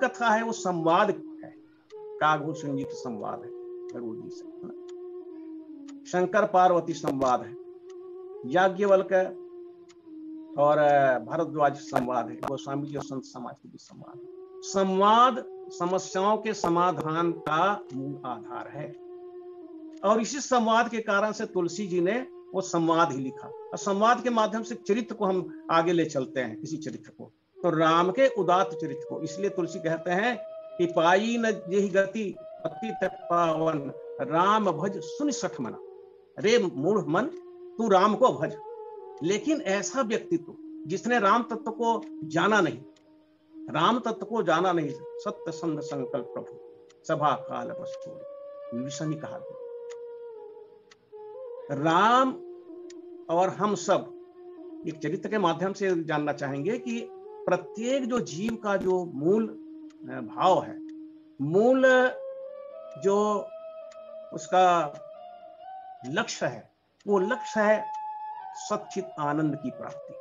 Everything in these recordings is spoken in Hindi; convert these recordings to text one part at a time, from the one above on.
कथा है वो संवाद है, काकभूषण जी का संवाद है गरुड़ जी से, शंकर पार्वती संवाद है, याज्ञवल्क और भारद्वाज संवाद है, गोस्वामी जी और संत समाज के भी संवाद है। संवाद समस्याओं के समाधान का मूल आधार है, और इसी संवाद के कारण से तुलसी जी ने वो संवाद ही लिखा। और संवाद के माध्यम से चरित्र को हम आगे ले चलते हैं, किसी चरित्र को, तो राम के उदात्त चरित्र को। इसलिए तुलसी कहते हैं कि पाई न जेहि गति अति पावन, राम भज सुन सठ मना। रे मूढ़ मन, तू राम को भज। लेकिन ऐसा व्यक्तित्व जिसने राम तत्व को जाना नहीं, राम तत्व को जाना नहीं, सत्य संग संकल्प प्रभु सभा काल बस छोड़, विभीषण ने कहा। राम और हम सब एक चरित्र के माध्यम से जानना चाहेंगे कि प्रत्येक जो जीव का जो मूल भाव है, मूल जो उसका लक्ष्य है, वो लक्ष्य है सच्चित आनंद की प्राप्ति,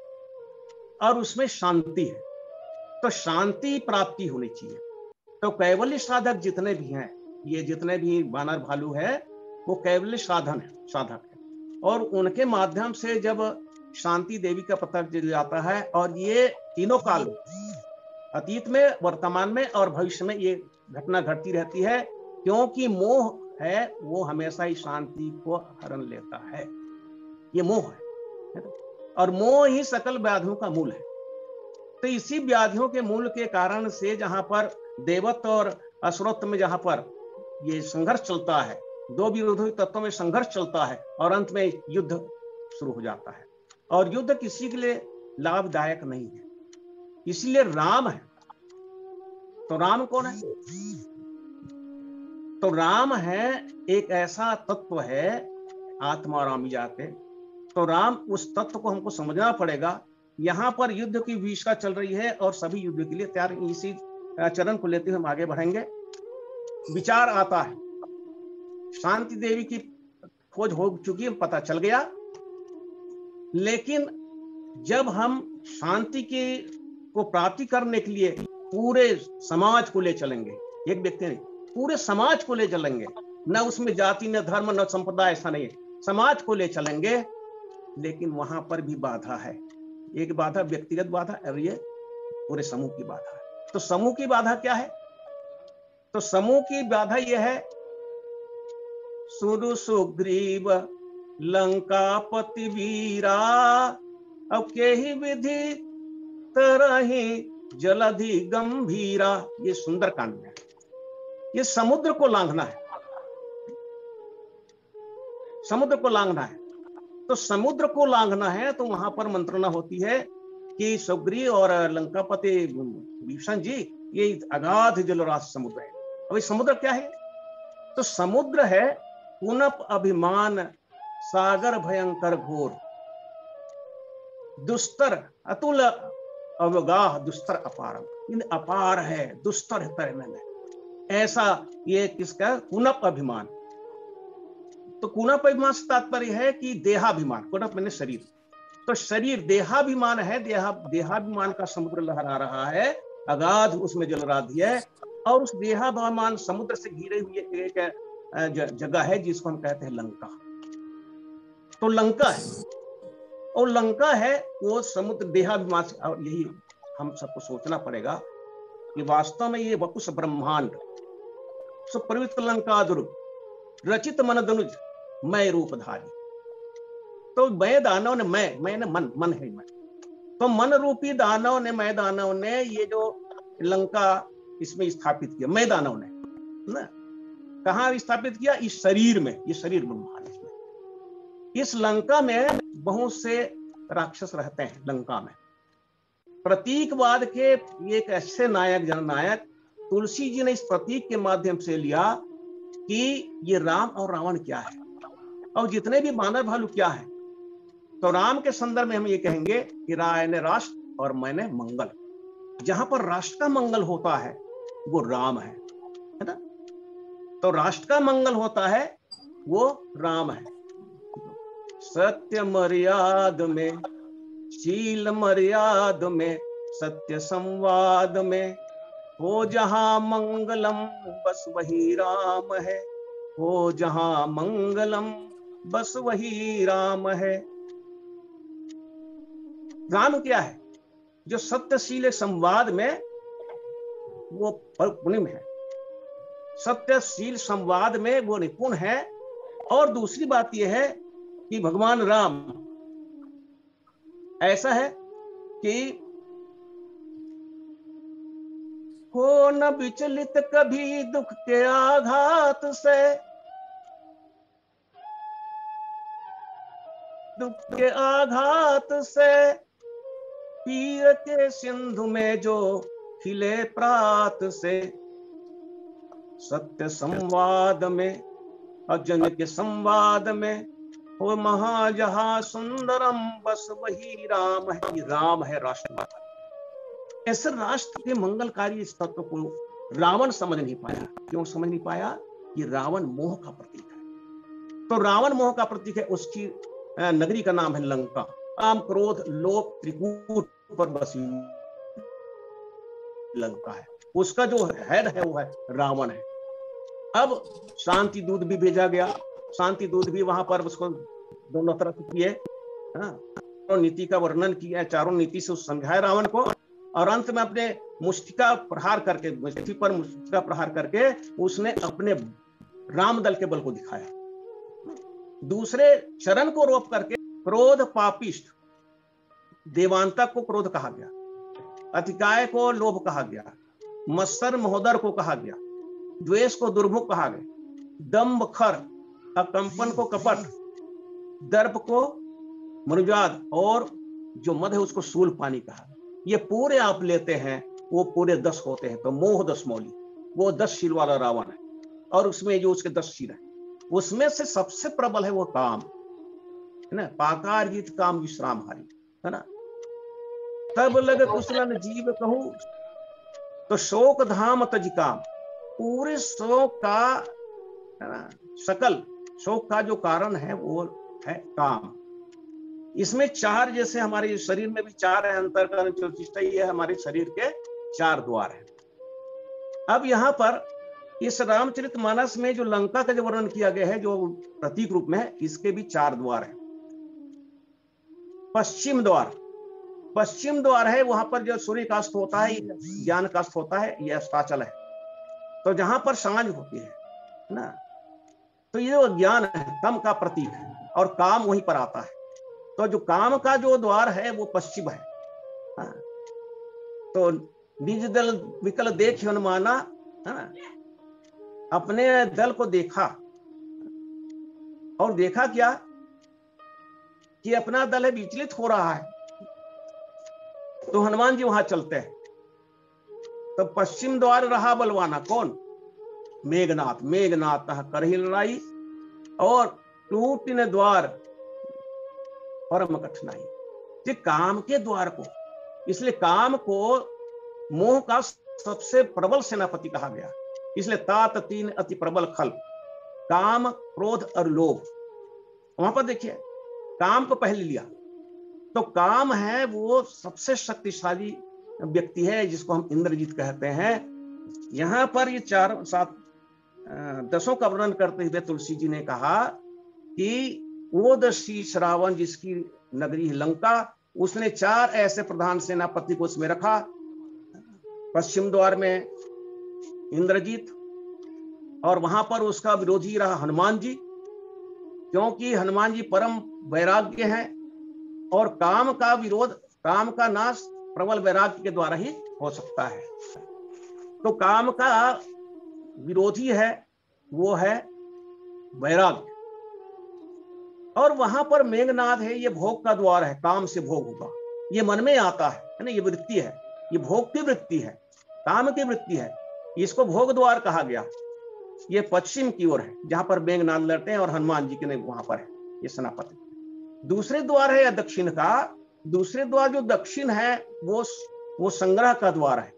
और उसमें शांति है। तो शांति प्राप्ति होनी चाहिए। तो कैवल्य साधक जितने भी हैं, ये जितने भी बानर भालू है, वो कैवल्य साधन है, साधक है, और उनके माध्यम से जब शांति देवी का पता चल जाता है, और ये तीनों काल में, अतीत में, वर्तमान में और भविष्य में ये घटना घटती रहती है, क्योंकि मोह है वो हमेशा ही शांति को हरण लेता है। ये मोह है, और मोह ही सकल व्याधियों का मूल है। तो इसी व्याधियों के मूल के कारण से जहां पर देवत्व और असुरत्व में जहां पर ये संघर्ष चलता है, दो विरोधी तत्वों में संघर्ष चलता है, और अंत में युद्ध शुरू हो जाता है, और युद्ध किसी के लिए लाभदायक नहीं है। इसलिए राम है। तो राम कौन है? तो राम है एक ऐसा तत्व है, आत्मा रामी जाते। तो राम उस तत्व को हमको समझना पड़ेगा। यहां पर युद्ध की भूमिका चल रही है, और सभी युद्ध के लिए तैयार। इसी चरण को लेते हुए हम आगे बढ़ेंगे। विचार आता है, शांति देवी की खोज हो चुकी है, पता चल गया, लेकिन जब हम शांति की को प्राप्ति करने के लिए पूरे समाज को ले चलेंगे, एक व्यक्ति नहीं, पूरे समाज को ले चलेंगे, न उसमें जाति न धर्म न संप्रदाय, ऐसा नहीं है, समाज को ले चलेंगे, लेकिन वहां पर भी बाधा है। एक बाधा व्यक्तिगत बाधा, और ये पूरे समूह की बाधा है। तो समूह की बाधा क्या है? तो समूह की बाधा यह है, सुरु सुग्रीव लंकापति वीरा, अब के ही विधि तरही जलधि गंभीरा। ये सुंदर कांड है। ये समुद्र को लांघना है, समुद्र को लांघना है। तो समुद्र को लांघना है, तो वहां पर मंत्रणा होती है कि सुग्रीव और लंकापति विभीषण जी, ये अगाध जलराशि समुद्र है। अब समुद्र क्या है? तो समुद्र है पुनप अभिमान सागर भयंकर घोर, दुस्तर अतुल अवगाह दुस्तर अपार। इन अपार है, दुस्तर है तैरने में, ऐसा ये किसका? कुनप अभिमान। तो कुनप अभिमान से तात्पर्य है कि देहाभिमान, कुनप मैंने शरीर, तो शरीर देहाभिमान है, देहाभिमान का समुद्र लहरा रहा है, अगाध उसमें जलराधि है, और उस देहाभिमान समुद्र से घिरे हुए एक जगह है जिसको हम कहते हैं लंका। तो लंका है, और लंका है वो समुद्र देहाभिमान से। और यही हम सबको सोचना पड़ेगा कि वास्तव में ये वपुष ब्रह्मांड सुप्रवृत्त लंका दुर्ग रचित मन धनुज मैं रूपधारी। तो मैं दानव ने, मैं मन, मन है मैं, तो मन रूपी दानव ने, मैं दानव ने ये जो लंका इसमें स्थापित किया, मैं दानव ने ना, कहां स्थापित किया? इस शरीर में। ये शरीर ब्रह्मांड में, इस लंका में बहुत से राक्षस रहते हैं। लंका में प्रतीकवाद के एक ऐसे नायक, जननायक तुलसी जी ने इस प्रतीक के माध्यम से लिया कि ये राम और रावण क्या है, और जितने भी बानर भालू क्या है। तो राम के संदर्भ में हम ये कहेंगे कि राय ने राष्ट्र और मैंने मंगल। जहां पर राष्ट्र का मंगल होता है वो राम है ना? तो राष्ट्र का मंगल होता है वो राम है। सत्य मर्याद में, शील मर्याद में, सत्य संवाद में, हो जहां मंगलम बस वही राम है, हो जहां मंगलम बस वही राम है। राम क्या है? जो सत्यशील संवाद में वो निपुण है, सत्यशील संवाद में वो निपुण है। और दूसरी बात यह है कि भगवान राम ऐसा है कि हो न विचलित कभी दुख के आघात से, दुख के आघात से, पीर के सिंधु में जो खिले प्रात से, सत्य संवाद में अजन के संवाद में, हो महाजहां सुंदरम बस वही राम है। ये राम है राष्ट्रमाता। ऐसे राष्ट्र के मंगलकारी इस तत्व को रावण समझ नहीं पाया। क्यों समझ नहीं पाया? ये रावण मोह का प्रतीक है। तो रावण मोह का प्रतीक है, उसकी नगरी का नाम है लंका। काम क्रोध लोभ त्रिकूट पर बसी लंका है। उसका जो हेड है वो है रावण है। अब शांति दूत भी भेजा गया। शांति दूत भी वहां पर उसको दोनों तरफ किए, चारों नीति का वर्णन किया, चारों नीति से समझाया रावण को। और अंत में अपने मुष्टिका प्रहार करके, मुष्टि पर मुष्टिका प्रहार करके उसने अपने रामदल के बल को दिखाया। दूसरे चरण को रोप करके क्रोध पापिष्ट, देवांतक को क्रोध कहा गया, अतिकाय को लोभ कहा गया, मत्सर महोदर को कहा गया, द्वेष को दुर्मुख कहा गया, दंभ खर, अकंपन को कपट, दर्प को मनुजाद, और जो मद है उसको सूल पानी कहा। ये पूरे आप लेते हैं वो पूरे 10 होते हैं। तो मोह 10 मौली, वो 10 शील वाला रावण है। और उसमें जो उसके 10 शील है, उसमें से सबसे प्रबल है वो काम है ना। पाकार जीत काम विश्राम हारी, है ना। तब लग कुशलन जीव कहूं, तो शोक धाम तज काम। पूरे शोक का, है ना, सकल शोक का जो कारण है वो है काम। इसमें 4, जैसे हमारे शरीर में भी 4 है, अंतःकरण चतुष्टय, ये हमारे शरीर के 4 द्वार हैं। अब यहां पर इस रामचरितमानस में जो लंका का जो वर्णन किया गया है, जो प्रतीक रूप में है, इसके भी 4 द्वार हैं। पश्चिम द्वार, पश्चिम द्वार है, वहां पर जो सूर्य का अस्त होता है, ज्ञान का अस्त होता है, यह अस्ताचल है। तो जहां पर सांझ होती है ना, तो ये जो ज्ञान है तम का प्रतीक है, और काम वहीं पर आता है। तो जो काम का जो द्वार है वो पश्चिम है। तो निज दल विकल देख हनुमाना, अपने दल को देखा, और देखा क्या कि अपना दल है विचलित हो रहा है। तो हनुमान जी वहां चलते हैं। तो पश्चिम द्वार रहा बलवाना, कौन? मेघनाथ। मेघनाथ करही लड़ाई, और टूटिन द्वार परम कठिनाई। काम के द्वार को, इसलिए काम को मोह का सबसे प्रबल सेनापति कहा गया। इसलिए तात 3 अति प्रबल खल, काम क्रोध और लोभ। वहां पर देखिए काम को पहले लिया। तो काम है वो सबसे शक्तिशाली व्यक्ति है, जिसको हम इंद्रजीत कहते हैं। यहां पर ये 4 7 10 का वर्णन करते हुए तुलसी जी ने कहा कि वो दशीष रावण जिसकी नगरी लंका, उसने 4 ऐसे प्रधान सेनापति को उसमें रखा। पश्चिम द्वार में इंद्रजीत, और वहां पर उसका विरोधी रहा हनुमान जी, क्योंकि हनुमान जी परम वैराग्य हैं, और काम का विरोध, काम का नाश प्रबल वैराग्य के द्वारा ही हो सकता है। तो काम का विरोधी है वो है वैराग्य। और वहां पर मेघनाद है, ये भोग का द्वार है, काम से भोग होगा, ये मन में आता है ना, ये वृत्ति है, ये भोग की वृत्ति है, काम की वृत्ति है, इसको भोग द्वार कहा गया। ये पश्चिम की ओर है, जहां पर मेघनाद लड़ते हैं, और हनुमान जी के वहां पर है ये सेनापति। दूसरे द्वार है दक्षिण का। दूसरे द्वार जो दक्षिण है वो संग्रह का द्वार है।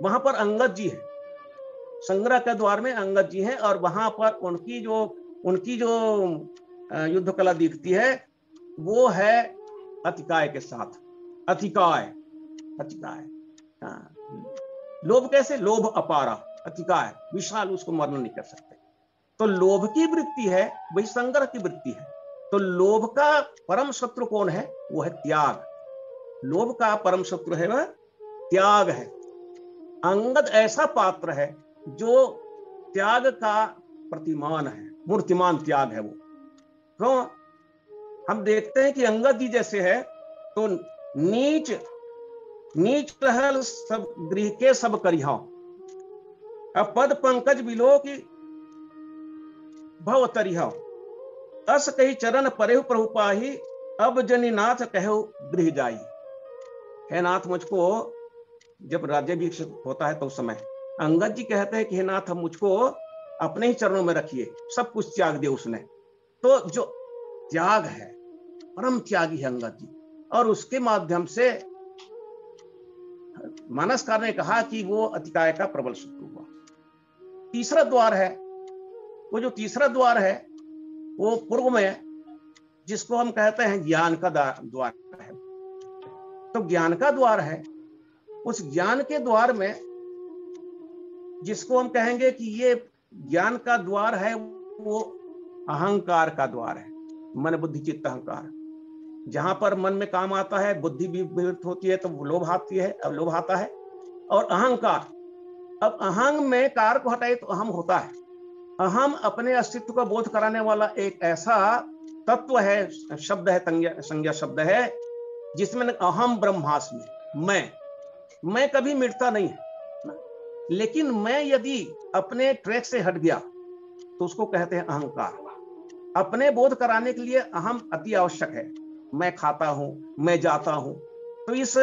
वहां पर अंगद जी है, संग्रह के द्वार में अंगद जी हैं, और वहां पर उनकी जो युद्ध कला दिखती है वो है अतिकाय के साथ। अतिकाय, अतिकाय, लोभ कैसे? लोभ अपारा, अतिकाय, विशाल, उसको वर्णन नहीं कर सकते। तो लोभ की वृत्ति है, वही संग्रह की वृत्ति है। तो लोभ का परम शत्रु कौन है? वो है त्याग। लोभ का परम शत्रु है वह त्याग है। अंगद ऐसा पात्र है जो त्याग का प्रतिमान है, मूर्तिमान त्याग है वो। क्यों? हम देखते हैं कि अंगद जी जैसे है तो नीच नीच रहल सब गृह के सब करिहा, अब पद पंकज बिलो की भव तरिहा, अस कही चरण परेहु प्रभु पाही, अब जनी नाथ कहो गृह जाई। हे नाथ, मुझको जब राज्याभिषेक होता है तो उस समय अंगद जी कहते हैं कि हे नाथ, हम मुझको अपने ही चरणों में रखिए। सब कुछ त्याग दिया उसने। तो जो त्याग है, परम त्यागी है अंगद जी, और उसके माध्यम से मानसकार ने कहा कि वो अतिकाय का प्रबल शत्रु हुआ। तीसरा द्वार है, वो जो तीसरा द्वार है वो पूर्व में, जिसको हम कहते हैं ज्ञान का द्वार है। तो ज्ञान का द्वार है, उस ज्ञान के द्वार में जिसको हम कहेंगे कि ये ज्ञान का द्वार है, वो अहंकार का द्वार है। मन बुद्धि चित्त अहंकार, जहां पर मन में काम आता है, बुद्धि भी विवृत होती है तो लोभ आती है, अब लोभ आता है। और अहंकार, अब अहंग में कार को हटाए तो अहम होता है। अहम अपने अस्तित्व का बोध कराने वाला एक ऐसा तत्व है, शब्द है, संज्ञा शब्द है, जिसमें अहम ब्रह्मास्मि, मैं कभी मिटता नहीं है। लेकिन मैं यदि अपने ट्रैक से हट गया तो उसको कहते हैं अहंकार। अपने बोध कराने के लिए अहम अति आवश्यक है। मैं खाता हूं, मैं जाता हूं, तो इस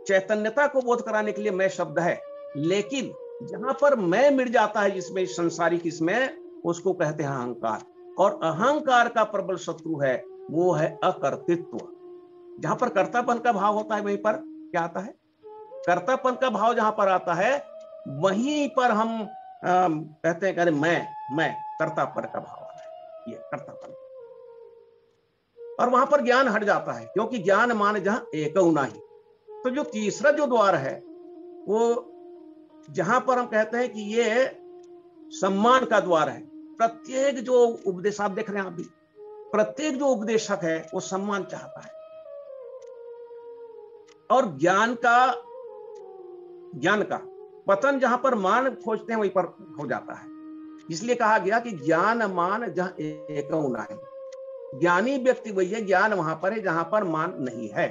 चैतन्यता को बोध कराने के लिए मैं शब्द है। लेकिन जहां पर मैं मिट जाता है, जिसमें संसारिक, इसमें, उसको कहते हैं अहंकार। और अहंकार का प्रबल शत्रु है, वो है अकर्तृत्व। जहां पर कर्तापन का भाव होता है, वहीं पर क्या आता है? कर्तापन का भाव जहां पर आता है, वहीं पर हम कहते हैं कि मैं कर्तापन का भाव आता है, ये कर्तापन। और वहां पर ज्ञान हट जाता है, क्योंकि ज्ञान मान जहां एक नाही। तो जो तीसरा जो द्वार है, वो जहां पर हम कहते हैं कि ये सम्मान का द्वार है। प्रत्येक जो उपदेश आप देख रहे हैं, आप भी, प्रत्येक जो उपदेशक है वो सम्मान चाहता है। और ज्ञान का पतन जहां पर मान खोजते हैं, वहीं पर हो जाता है। इसलिए कहा गया कि ज्ञान मान जहां एक नाही। ज्ञानी व्यक्ति वही है, ज्ञान वहां पर है जहां पर मान नहीं है।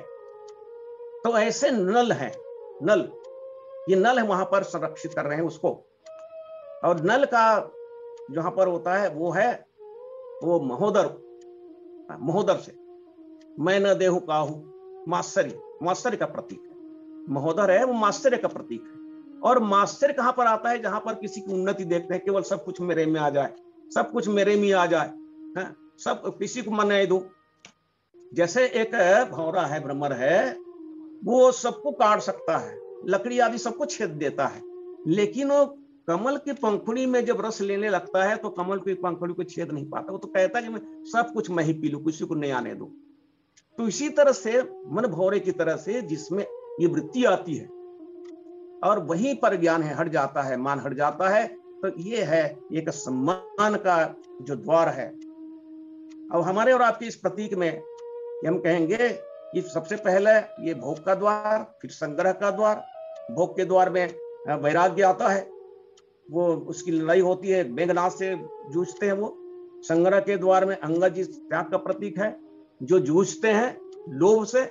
तो ऐसे नल है, नल, ये नल है, वहां पर संरक्षित कर रहे हैं उसको। और नल का जहां पर होता है वो महोदर से मैं न देहु काहू, मात्सर्य का प्रतीक है। महोदर है, वो मात्सर्य का प्रतीक है। और मात्सर्य कहां पर आता है? जहां पर किसी की उन्नति देखते हैं, केवल सब कुछ मेरे में आ जाए, सब कुछ मेरे में आ जाए, सब किसी को मनाए दो। जैसे एक भौरा है, भ्रमर है, वो सबको काट सकता है, लकड़ी आदि सबको छेद देता है, लेकिन वो कमल की पंखुड़ी में जब रस लेने लगता है तो कमल की पंखुड़ी को छेद नहीं पाता। वो तो कहता है कि सब कुछ मैं ही पी लूं, किसी को नहीं आने दो। तो इसी तरह से मन भौरे की तरह से, जिसमें ये वृत्ति आती है और वहीं पर ज्ञान है हट जाता है, मान हट जाता है। तो ये है एक सम्मान का जो द्वार है। अब हमारे और आपके इस प्रतीक में हम कहेंगे कि सबसे पहले ये भोग का द्वार, फिर संग्रह का द्वार। भोग के द्वार में वैराग्य आता है, वो उसकी लड़ाई होती है, मेघनाद से जूझते हैं वो। संग्रह के द्वार में अंगद जी त्याग का प्रतीक है, जो जूझते हैं लोभ से।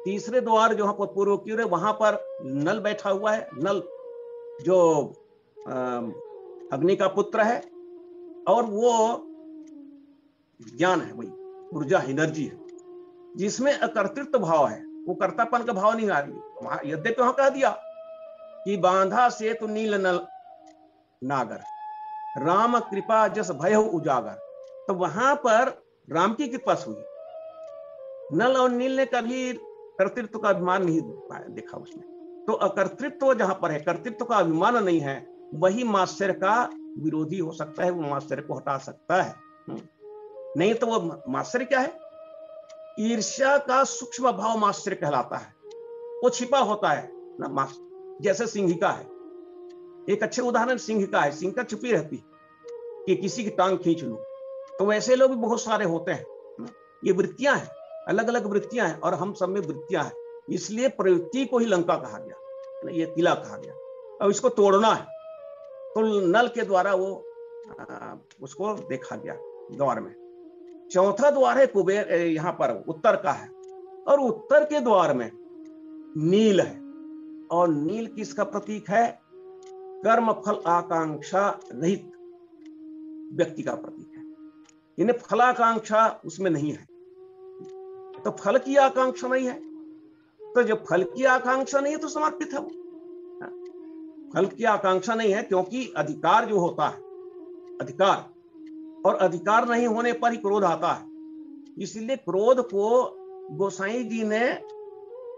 तीसरे द्वार जो पूर्व की ओर है, वहां पर नल बैठा हुआ है, नल जो अग्नि का पुत्र है, और वो ज्ञान है, वही ऊर्जा, एनर्जी है, जिसमें अकर्तृत्व भाव है। वो कर्तापन का भाव नहीं आ रही। यद्यपि वहां कह दिया कि बांधा से तो नील नल नागर, राम कृपा जस भय उजागर। तो वहां पर राम की कृपा से हुई। नल और नील ने कभी कर्तृत्व का अभिमान नहीं देखा उसमें। तो अकर्तृत्व जहां पर है, कर्तृत्व का अभिमान नहीं है, वही मात्सर्य का विरोधी हो सकता है, वो मात्सर्य को हटा सकता है। नहीं तो वो मात्सर्य क्या है? ईर्ष्या का सूक्ष्म भाव मात्सर्य कहलाता है। वो छिपा होता है ना, जैसे सिंहिका है, एक अच्छे उदाहरण सिंहिका है। सिंहिका छुपी रहती है कि किसी की टांग खींच लूं, तो वैसे लोग भी बहुत सारे होते हैं। ये वृत्तियां हैं, अलग अलग वृत्तियां हैं, और हम सब में वृत्तियां हैं। इसलिए प्रवृत्ति को ही लंका कहा गया, ये किला कहा गया। अब इसको तोड़ना है, तो नल के द्वारा वो उसको देखा गया द्वार में। चौथा द्वार है कुबेर, यहाँ पर उत्तर का है, और उत्तर के द्वार में नील है। और नील किसका प्रतीक है? कर्म फल आकांक्षा रहित व्यक्ति का प्रतीक है। इन्हें फलाकांक्षा उसमें नहीं है। तो फल की आकांक्षा नहीं है, तो जब फल की आकांक्षा नहीं है तो समर्पित है वो। फल की आकांक्षा नहीं है, क्योंकि अधिकार जो होता है, अधिकार, और अधिकार नहीं होने पर ही क्रोध आता है। इसलिए क्रोध को गोसाई जी ने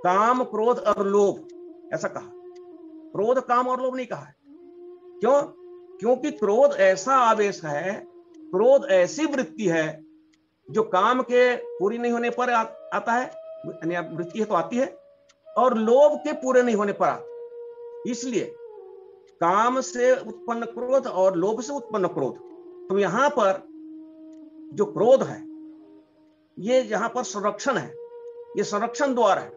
काम, क्रोध और लोभ ऐसा कहा। क्रोध, काम और लोभ नहीं कहा है। क्यों? क्योंकि क्रोध ऐसा आवेश है, क्रोध ऐसी वृत्ति है जो काम के पूरी नहीं होने पर आता है, वृत्ति है तो आती है, और लोभ के पूरे नहीं होने पर आता। इसलिए काम से उत्पन्न क्रोध और लोभ से उत्पन्न क्रोध। तो यहां पर जो क्रोध है, ये यहां पर संरक्षण है, ये संरक्षण द्वार है।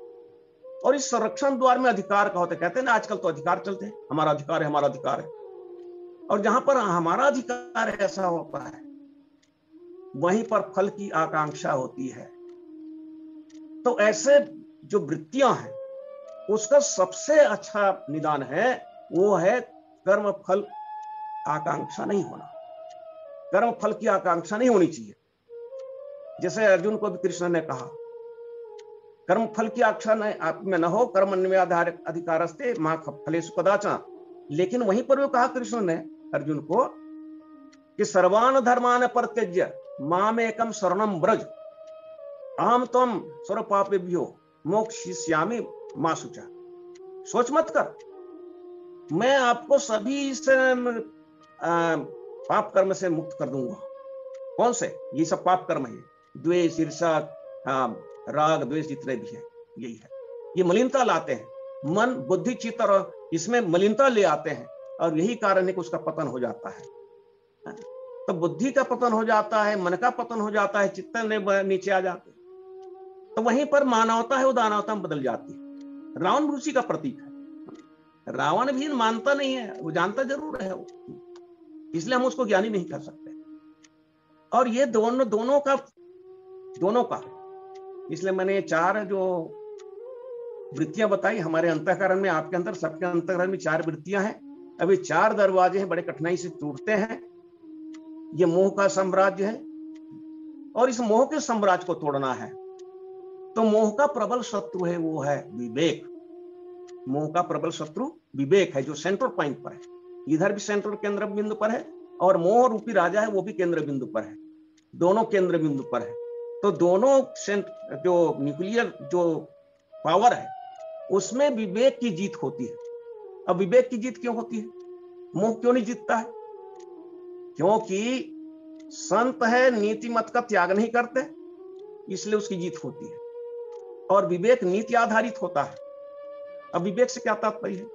और इस संरक्षण द्वार में अधिकार का होता है। कहते हैं ना आजकल तो अधिकार चलते हैं, हमारा अधिकार है, हमारा अधिकार है। और जहां पर हमारा अधिकार है ऐसा होता है, वहीं पर फल की आकांक्षा होती है। तो ऐसे जो वृत्तियां हैं, उसका सबसे अच्छा निदान है, वो है कर्म फल आकांक्षा नहीं होना। कर्म फल की आकांक्षा नहीं होनी चाहिए। जैसे अर्जुन को भी कृष्ण ने कहा, कर्म फल की आकांक्षा में न हो, कर्म में अधिकारस्ते मां फलेषु कदाचन। लेकिन वहीं पर वो कहा कृष्ण ने अर्जुन को कि सर्वान धर्मान परित्यज्य माम एकम शरणम ब्रज, अहम त्वं सर्वपापेभ्यो मोक्षयिष्यामि मा शुचा। सोच मत कर, मैं आपको सभी से पाप कर्म से मुक्त कर दूंगा। कौन से? ये सब पाप कर्म है, द्वेष, ईर्ष्या, राग द्वेष जितने भी है, यही है। ये मलिनता लाते हैं, मन, बुद्धि, चित्त, और इसमें मलिनता ले आते हैं, और यही कारण है कि उसका पतन हो जाता है। तो बुद्धि का पतन हो जाता है, मन का पतन हो जाता है, चित्त नीचे आ जाते हैं। तो वहीं पर मानवता है वो दानवता में बदल जाती है। रावण रुचि का प्रतीक है। रावण भी मानता नहीं है, वो जानता जरूर है वो, इसलिए हम उसको ज्ञानी नहीं कर सकते। और ये दोनों का इसलिए मैंने चार जो वृत्तियां बताई हमारे अंतःकरण में, आपके अंदर, सबके अंतःकरण में चार वृत्तियां हैं। अभी चार दरवाजे हैं, बड़े कठिनाई से टूटते हैं। ये मोह का साम्राज्य है, और इस मोह के साम्राज्य को तोड़ना है। तो मोह का प्रबल शत्रु है, वो है विवेक। मोह का प्रबल शत्रु विवेक है, जो सेंट्रल पॉइंट पर है। इधर भी सेंट्रल केंद्र बिंदु पर है, और मोह रूपी राजा है वो भी केंद्र बिंदु पर है। दोनों केंद्र बिंदु पर है। तो दोनों जो न्यूक्लियर जो पावर है, उसमें विवेक की जीत होती है। अब विवेक की जीत क्यों होती है? मोह क्यों नहीं जीतता है? क्योंकि संत है, नीति मत का त्याग नहीं करते, इसलिए उसकी जीत होती है। और विवेक नीति आधारित होता है। अब विवेक से क्या तात्पर्य है?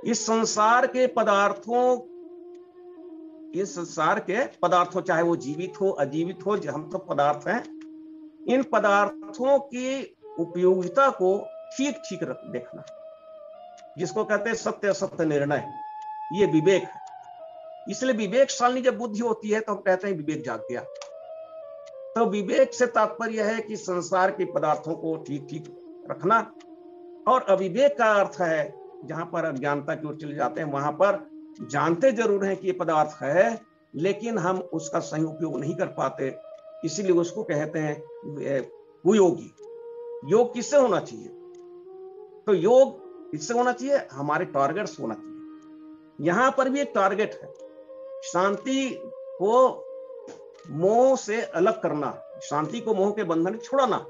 इस संसार के पदार्थों, चाहे वो जीवित हो, अजीवित हो, हम तो पदार्थ हैं, इन पदार्थों की उपयोगिता को ठीक ठीक देखना, जिसको कहते हैं सत्य असत्य निर्णय, ये विवेक है। इसलिए विवेकशाली जब बुद्धि होती है तो हम कहते हैं विवेक जाग गया। तो विवेक से तात्पर्य है कि संसार के पदार्थों को ठीक ठीक रखना। और अविवेक का अर्थ है जहां पर अज्ञानता की ओर चले जाते हैं, वहां पर जानते जरूर हैं कि ये पदार्थ है, लेकिन हम उसका सही उपयोग नहीं कर पाते, इसीलिए उसको कहते हैं कुयोगी। योग किससे होना चाहिए? तो योग इससे होना चाहिए, हमारे टारगेट्स होना चाहिए। यहां पर भी एक टारगेट है, शांति को मोह से अलग करना, शांति को मोह के बंधन छुड़ाना।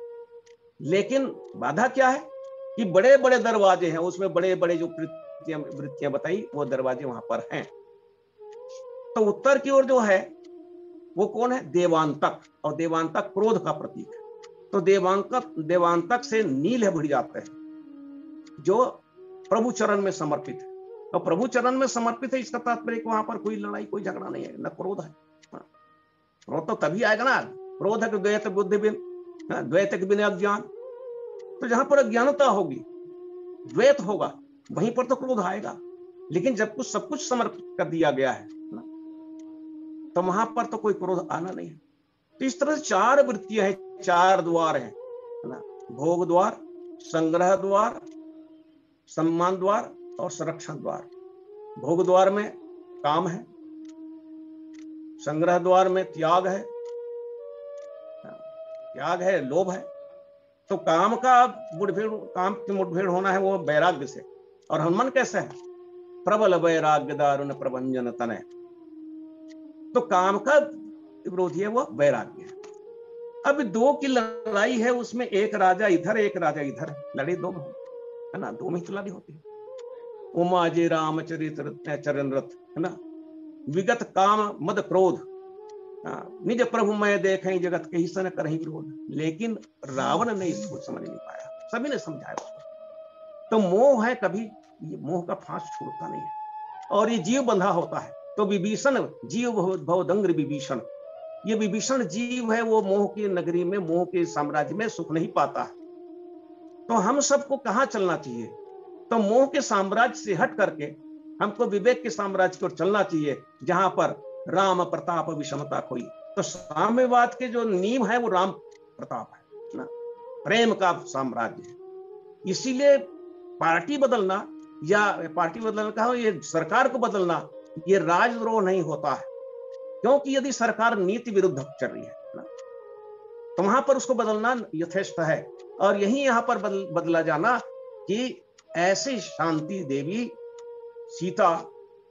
लेकिन बाधा क्या है कि बड़े बड़े दरवाजे हैं, उसमें बड़े बड़े जो वृत्तियां बताई, वो दरवाजे वहां पर हैं। तो उत्तर की ओर जो है वो कौन है? देवांतक। और देवांतक क्रोध का प्रतीक है। तो देवांतक से नील है भिड़ जाते हैं, जो प्रभु चरण में समर्पित है। और प्रभु चरण में समर्पित है, इसका तात्पर्य वहां पर कोई लड़ाई कोई झगड़ा नहीं है, न क्रोध है। क्रोध तो तभी आएगा ना, क्रोध है द्वैत बुद्धि बिन, द्वैत के बिना अज्ञान। तो जहां पर अज्ञानता होगी, द्वैत होगा, वहीं पर तो क्रोध आएगा। लेकिन जब कुछ सब कुछ समर्पित कर दिया गया है ना, तो वहां पर तो कोई क्रोध आना नहीं है। तो इस तरह से 4 वृत्तियां हैं, 4 द्वार हैं ना, भोग द्वार, संग्रह द्वार, सम्मान द्वार और संरक्षण द्वार। भोग द्वार में काम है, संग्रह द्वार में त्याग है, लोभ है। तो काम की मुठभेड़ होना है वो वैराग्य से। और हनुमान कैसे है? प्रबल वैराग्य दारुण प्रभंजन तनय। तो काम का विरोधी है वो वैराग्य है। अब 2 की लड़ाई है, उसमें एक राजा इधर एक राजा इधर, लड़ाई 2 में है ना, 2 में ही लड़ाई होती है। उमा जी रामचरित चरण रथ है ना, विगत काम मद क्रोध, निज प्रभु मैं देखें जगत के ही सन करहीं विरोध। लेकिन रावण ने इसको समझ नहीं पाया, सभी ने समझाया उसको। तो मोह है, कभी ये मोह का फांस छूटता नहीं है, और ये जीव बंधा होता है। तो विभीषण जीव भवदंग्र विभीषण, ये विभीषण जीव है, वो मोह की नगरी में, मोह के साम्राज्य में सुख नहीं पाता है। तो हम सबको कहां चलना चाहिए? तो मोह के साम्राज्य से हट करके हमको विवेक के साम्राज्य की ओर चलना चाहिए, जहां पर राम प्रताप विषमता कोई। तो साम्यवाद के जो नींव है वो राम प्रताप है ना, प्रेम का साम्राज्य है। इसीलिए पार्टी बदलना कहा, ये सरकार को बदलना, ये राजद्रोह नहीं होता है। क्योंकि यदि सरकार नीति विरुद्ध चल रही है ना, तो वहां पर उसको बदलना यथेष्ट है। और यही यहां पर बदला जाना कि ऐसी शांति देवी सीता,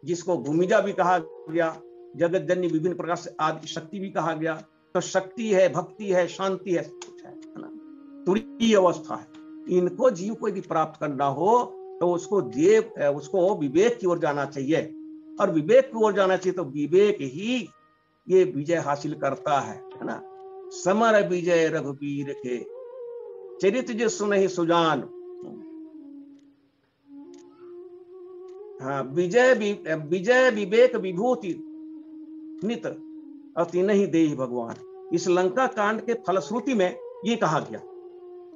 जिसको भूमिजा भी कहा गया, जगत जननी विभिन्न प्रकार से आदि शक्ति भी कहा गया। तो शक्ति है, भक्ति है, शांति है, सब कुछ है ना, तुरीय अवस्था है। इनको जीव को यदि प्राप्त करना हो तो उसको विवेक की ओर जाना चाहिए। और विवेक की ओर जाना चाहिए तो विवेक ही ये विजय हासिल करता है ना। समर विजय रघुवीर के, चरित जो सुनहि सुजान। हाँ, विजय विवेक विभूति नित अति नहीं देहि भगवान। इस लंका कांड के फलश्रुति में ये कहा गया।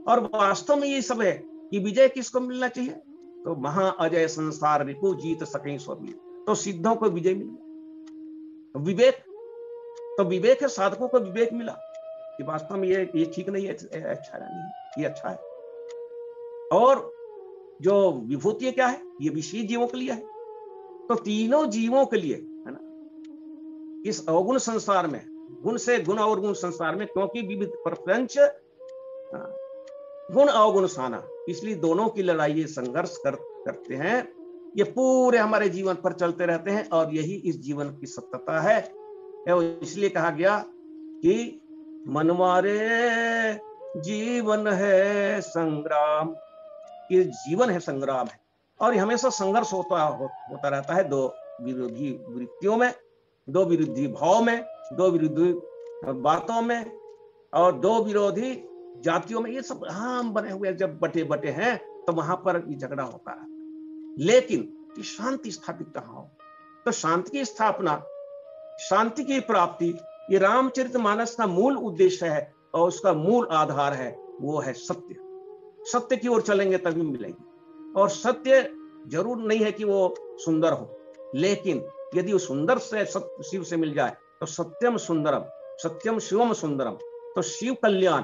और वास्तव में ये सब है कि विजय किसको मिलना चाहिए? तो महा अजय संसार रिपु जीत सके स्ववीर। तो सिद्धों को विजय मिल गया। तो विवेक है, साधकों को विवेक मिला कि वास्तव में ये ठीक नहीं है, अच्छा नहीं, ये अच्छा है। और जो विभूति क्या है, ये विशेष जीवों के लिए है। तो तीनों जीवों के लिए है ना, इस अवगुण संसार में, गुण से गुण और गुण संसार में, क्योंकि विविध प्रपंच गुण अवगुण साना, इसलिए दोनों की लड़ाई, ये संघर्ष करते हैं। ये पूरे हमारे जीवन पर चलते रहते हैं, और यही इस जीवन की सत्यता है। इसलिए कहा गया कि मनमारे जीवन है संग्राम, ये जीवन है, संग्राम है। और हमेशा संघर्ष होता रहता है 2 विरोधी वृत्तियों में, 2 विरोधी भाव में, 2 विरोधी बातों में, और 2 विरोधी जातियों में। ये सब हम बने हुए जब बटे हैं तो वहां पर ये झगड़ा होता है। लेकिन ये शांति स्थापित कहां हो? तो शांति की स्थापना, शांति की प्राप्ति, ये रामचरितमानस का मूल उद्देश्य है, और उसका मूल आधार है, वो है सत्य। सत्य की ओर चलेंगे तभी मिलेगी। और सत्य जरूर नहीं है कि वो सुंदर हो, लेकिन यदि वो सुंदर से सत्य शिव से मिल जाए तो सत्यम सुंदरम, सत्यम शिवम सुंदरम, तो शिव कल्याण।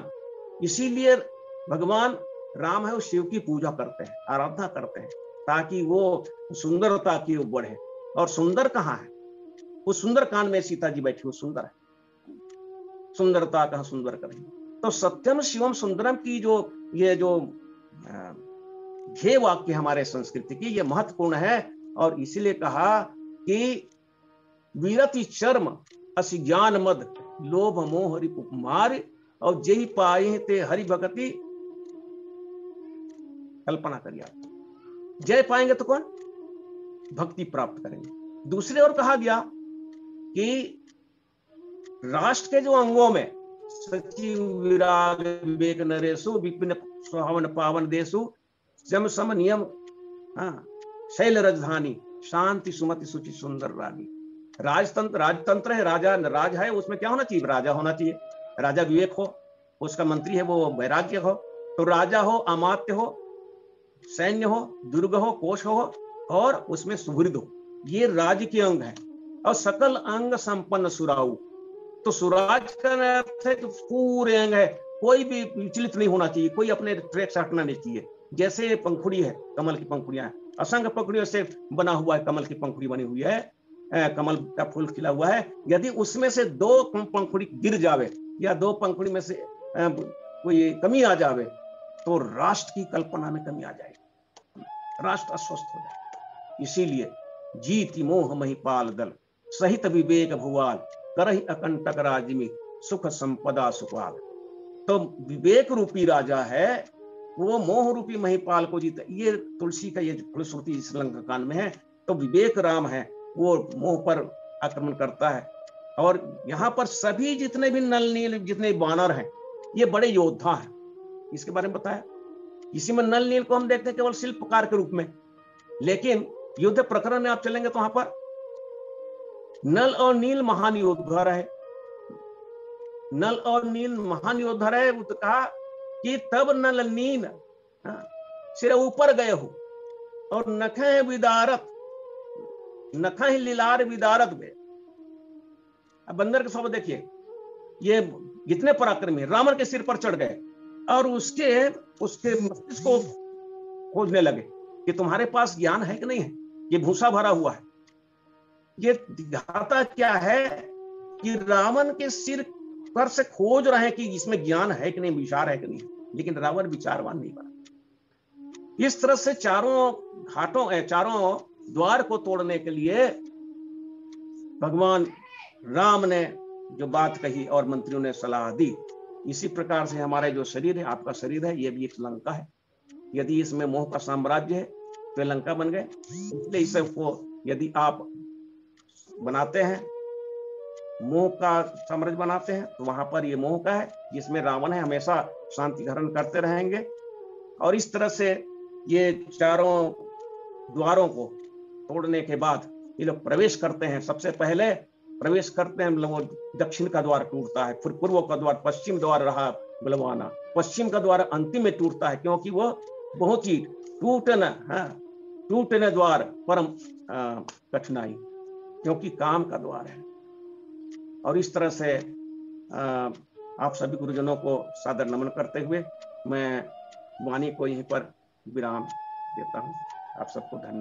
इसीलिए भगवान राम है वो शिव की पूजा करते हैं, आराधना करते हैं, ताकि वो सुंदरता की वो बढ़े। और सुंदर कहाँ है? वो सुंदर कांड में सीता जी बैठी, वो सुंदर है, सुंदरता कहाँ सुंदर करेंगे। तो सत्यम शिवम सुंदरम की ये जो ध्येय वाक्य हमारे संस्कृति की, ये महत्वपूर्ण है। और इसीलिए कहा कि वीरति चर्म असि ज्ञान मद लोभ मोह रिपु मार, और जय पाए ते हरि भगति। कल्पना करिए, जय पाएंगे तो कौन? भक्ति प्राप्त करेंगे। दूसरे ओर कहा गया कि राष्ट्र के जो अंगों में सचिव विराग विवेक नरेशु विपिन सुहावन पावन देशु जम सम नियम हाँ, शैल राजधानी शांति सुमति सुचि सुंदर रानी। राजतंत्र है, राज है, उसमें क्या होना चाहिए? राजा होना चाहिए। राजा विवेक हो, उसका मंत्री है वो वैराग्य हो। तो राजा हो, अमात्य हो, सैन्य हो, दुर्ग हो, कोश हो, और उसमें सुहृद हो, ये राज्य के अंग है। और सकल अंग संपन्न सुराऊ, तो सुराज का अर्थ है कि पूरे अंग है, कोई भी विचलित नहीं होना चाहिए, कोई अपने ट्रैक से हटना नहीं चाहिए। जैसे पंखुड़ी है, कमल की पंखुड़ियां हैं, असंख्य पंखुड़ियों से बना हुआ है, कमल की पंखुड़ी बनी हुई है, कमल का फूल खिला हुआ है। यदि उसमें से दो पंखुड़ी गिर जावे या दो पंखुड़ी में से कोई कमी आ जावे, तो राष्ट्र की कल्पना में कमी आ जाएगी, राष्ट्र अस्वस्थ हो जाए। इसीलिए जीति मोह महिपाल दल, सहित विवेक भुवाल, करहि अकंटक राज्य में सुख संपदा सुपाल। तो विवेक रूपी राजा है, वो मोह रूपी महिपाल को जीता। ये तुलसी का ये फलश्रुति श्रीलंका कांड में है। तो विवेक राम है, वो मोह पर आक्रमण करता है। और यहाँ पर सभी जितने भी नल नील जितने वानर हैं, ये बड़े योद्धा हैं, इसके बारे में बताया। इसी में नल नील को हम देखते हैं केवल शिल्पकार के रूप में, लेकिन युद्ध प्रकरण में आप चलेंगे तो वहां पर नल और नील महान योद्धा रहे। नल और नील महान योद्धा रहे। वो तो कहा कि तब नल नील सिर ऊपर गए हो और नखे विदारत, नखे लीलार विदारत गए। अब बंदर के स्वभाव देखिए, ये जितने पराक्रमी रावण के सिर पर चढ़ गए और उसके मस्तिष्क को खोजने लगे कि तुम्हारे पास ज्ञान है कि नहीं है, ये भूसा भरा हुआ है। ये दिखाता क्या है कि रावण के सिर पर से खोज रहे हैं कि इसमें ज्ञान है कि नहीं, विचार है कि नहीं, लेकिन रावण विचारवान नहीं बना। इस तरह से चारों घाटों, चारों द्वार को तोड़ने के लिए भगवान राम ने जो बात कही और मंत्रियों ने सलाह दी, इसी प्रकार से हमारा जो शरीर है, आपका शरीर है, ये भी एक लंका है। यदि इसमें मोह का साम्राज्य है तो लंका बन गए। इसलिए इसे को यदि आप बनाते हैं, मोह का साम्राज्य बनाते हैं, तो वहां पर ये मोह का है, जिसमें रावण है, हमेशा शांति ग्रहण करते रहेंगे। और इस तरह से ये चारों द्वारों को तोड़ने के बाद ये लोग प्रवेश करते हैं। सबसे पहले प्रवेश करते हैं लोग, दक्षिण का द्वार टूटता है, फिर पूर्व का द्वार, पश्चिम द्वार रहा बलवाना, पश्चिम का द्वार अंतिम में टूटता है, क्योंकि वो बहुत ही टूटने द्वार परम कठिनाई, क्योंकि काम का द्वार है। और इस तरह से आप सभी गुरुजनों को सादर नमन करते हुए मैं वाणी को यहीं पर विराम देता हूं। आप सबको धन्यवाद।